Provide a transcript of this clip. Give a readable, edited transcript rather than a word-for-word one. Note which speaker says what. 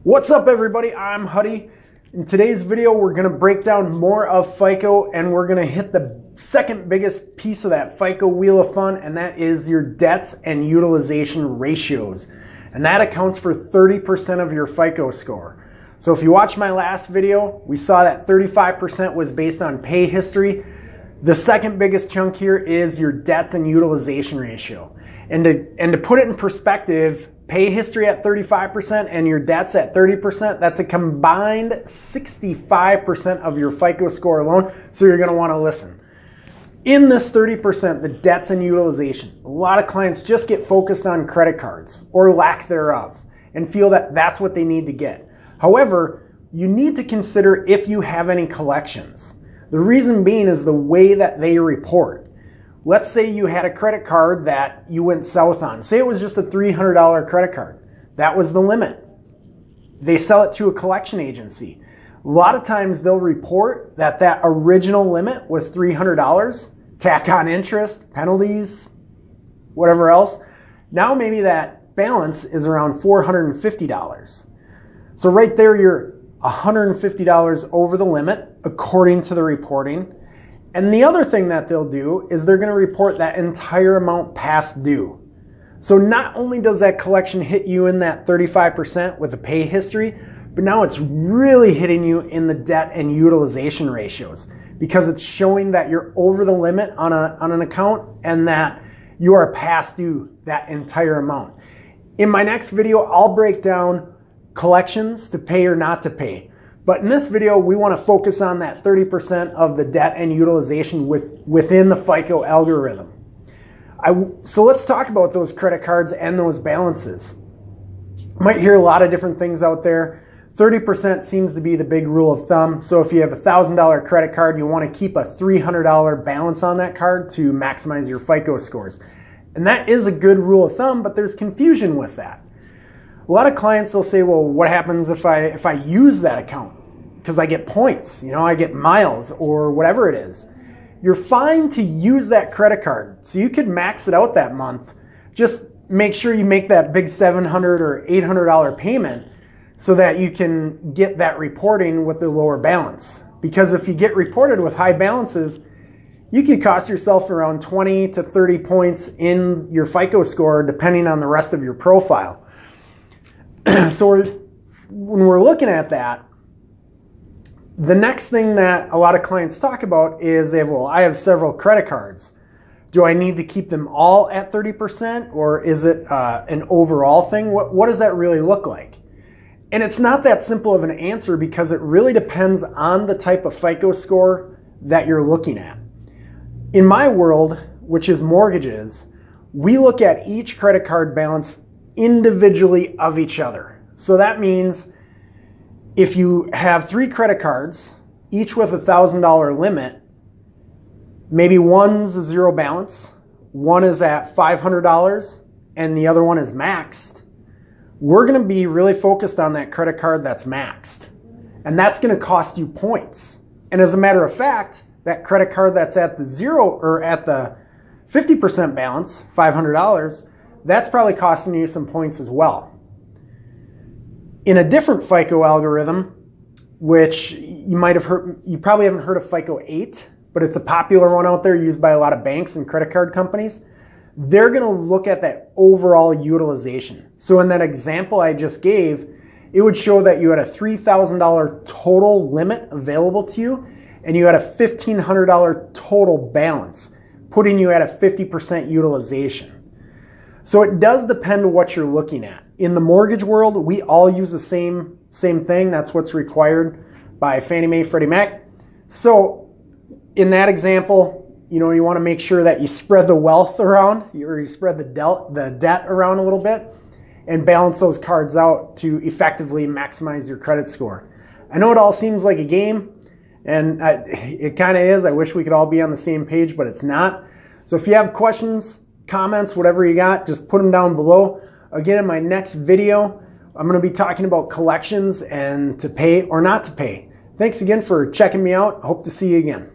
Speaker 1: What's up, everybody? I'm Huddy. In today's video, we're going to break down more of FICO, and we're going to hit the second biggest piece of that FICO wheel of fun, and that is your debts and utilization ratios. And that accounts for 30% of your FICO score. So if you watched my last video, we saw that 35% was based on pay history. The second biggest chunk here is your debts and utilization ratio. And to put it in perspective, pay history at 35% and your debts at 30%, that's a combined 65% of your FICO score alone, so you're going to want to listen. In this 30%, the debts and utilization, a lot of clients just get focused on credit cards or lack thereof and feel that that's what they need to get. However, you need to consider if you have any collections. The reason being is the way that they report. Let's say you had a credit card that you went south on. Say it was just a $300 credit card. That was the limit. They sell it to a collection agency. A lot of times they'll report that that original limit was $300, tack on interest, penalties, whatever else. Now maybe that balance is around $450. So right there you're $150 over the limit according to the reporting. And the other thing that they'll do is they're going to report that entire amount past due. So not only does that collection hit you in that 35% with the pay history, but now it's really hitting you in the debt and utilization ratios because it's showing that you're over the limit on an account and that you are past due that entire amount. In my next video, I'll break down collections to pay or not to pay. But in this video, we want to focus on that 30% of the debt and utilization within the FICO algorithm. So let's talk about those credit cards and those balances. You might hear a lot of different things out there. 30% seems to be the big rule of thumb. So if you have a $1,000 credit card, you want to keep a $300 balance on that card to maximize your FICO scores. And that is a good rule of thumb, but there's confusion with that. A lot of clients will say, well, what happens if I use that account? Because I get points, I get miles or whatever it is. You're fine to use that credit card. So you could max it out that month. Just make sure you make that big $700 or $800 payment so that you can get that reporting with the lower balance. Because if you get reported with high balances, you could cost yourself around 20 to 30 points in your FICO score depending on the rest of your profile. So when we're looking at that, the next thing that a lot of clients talk about is I have several credit cards. Do I need to keep them all at 30% or is it an overall thing? What does that really look like? And it's not that simple of an answer because it really depends on the type of FICO score that you're looking at. In my world, which is mortgages, we look at each credit card balance individually of each other. So that means if you have 3 credit cards, each with a $1,000 limit, maybe one's a zero balance, one is at $500, and the other one is maxed, we're going to be really focused on that credit card that's maxed. And that's going to cost you points. And as a matter of fact, that credit card that's at the zero or at the 50% balance, $500, that's probably costing you some points as well. In a different FICO algorithm, which you probably haven't heard of FICO 8, but it's a popular one out there used by a lot of banks and credit card companies. They're going to look at that overall utilization. So in that example I just gave, it would show that you had a $3,000 total limit available to you, and you had a $1,500 total balance, putting you at a 50% utilization. So it does depend on what you're looking at. In the mortgage world, we all use the same thing. That's what's required by Fannie Mae, Freddie Mac. So in that example, you want to make sure that you spread the wealth around, or you spread the debt around a little bit and balance those cards out to effectively maximize your credit score. I know it all seems like a game, and it kind of is. I wish we could all be on the same page, but it's not. So if you have questions, comments, whatever you got, just put them down below. Again, in my next video, I'm going to be talking about collections and to pay or not to pay. Thanks again for checking me out. Hope to see you again.